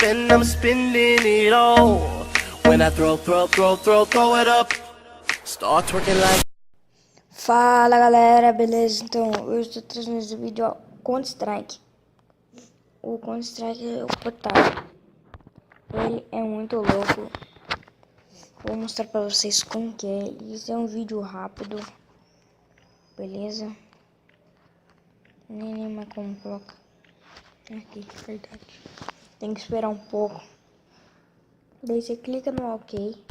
I'm spending it all. When I throw it up, start twerking like. Fala galera, beleza? Então, eu estou trazendo esse vídeo, ó, Counter Strike. O Counter Strike é o portátil. Ele é muito louco. Vou mostrar pra vocês como que é. Isso é um vídeo rápido. Beleza? Nem mais como coloca. Aqui, verdade. Tem que esperar um pouco. Daí você clica no OK.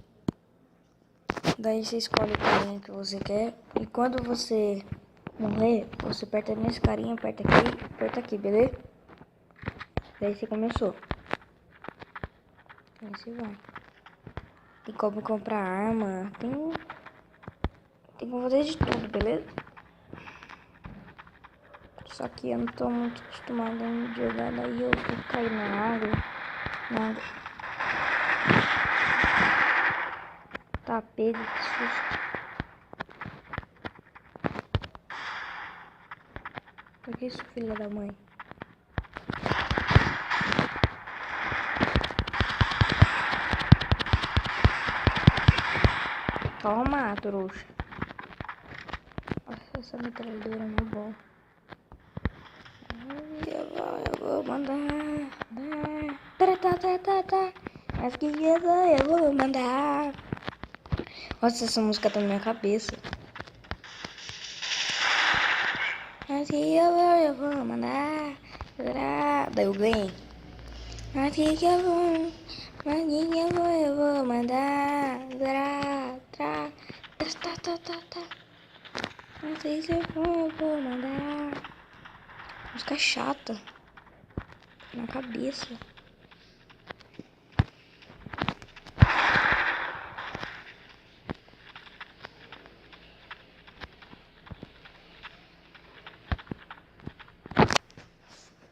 Daí você escolhe o carinha que você quer. E quando você morrer, você aperta nesse carinha, aperta aqui, beleza? Daí você começou. Aí você vai. Tem como comprar arma. Tem como fazer de tudo, beleza? Só que eu não tô muito acostumado a jogar, daí eu vou cair na água. Tá pego, que susto. Por que isso, filha da mãe? Toma, trouxa. Nossa, essa metralhadora é muito boa. Eu vou mandar. Mas que eu vou mandar. Nossa, essa música tá na minha cabeça. Mas que eu vou mandar. Daí eu ganhei. Mas que eu vou mandar. Mas que eu vou mandar. Música chata. Na cabeça.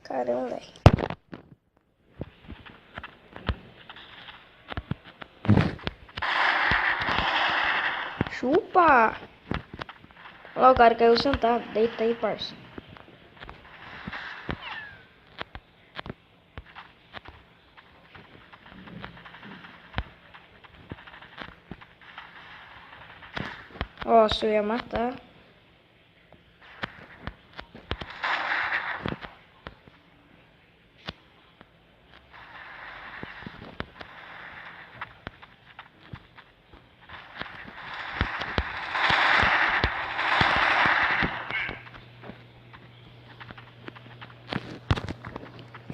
Caramba, velho. Chupa! Olha lá, o cara caiu sentado. Deita aí, parça. Nossa, eu ia matar.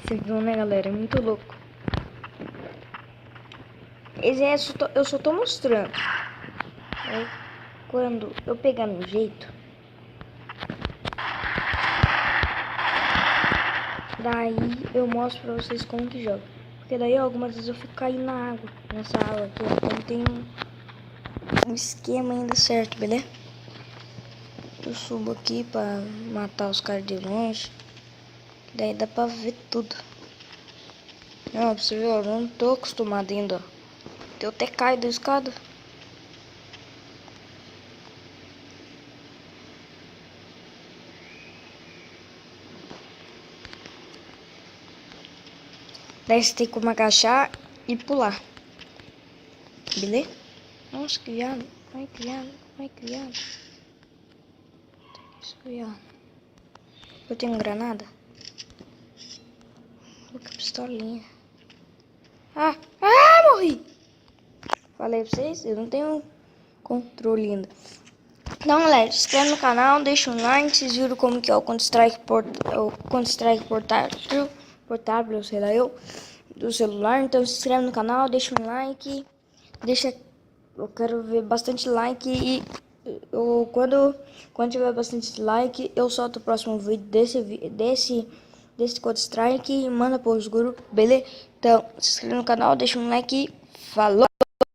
Vocês viram, né, galera? É muito louco. Eu só tô mostrando. Aí, quando eu pegar no jeito, daí eu mostro pra vocês como que joga. Porque daí algumas vezes eu fico caindo na água. Nessa água aqui, ó. Então tem um esquema ainda certo, beleza? Eu subo aqui pra matar os caras de longe. Daí dá pra ver tudo. Não, pra você ver, eu não tô acostumado ainda, ó. Eu até caio da escada. Daí você tem como agachar e pular. Beleza? Nossa, que viado. Ai, que viado. Ai, que viado. Isso, viado. Eu tenho granada? Que pistolinha. Morri! Falei pra vocês, eu não tenho controle ainda. Então, galera, se inscreve no canal, deixa um like. Vocês viram como que é o Counter-Strike portátil, sei lá eu, do celular. Então se inscreve no canal, deixa um like. Eu quero ver bastante like e quando tiver bastante like, eu solto o próximo vídeo desse Counter-Strike e manda pros grupos, beleza? Então, se inscreve no canal, deixa um like e falou!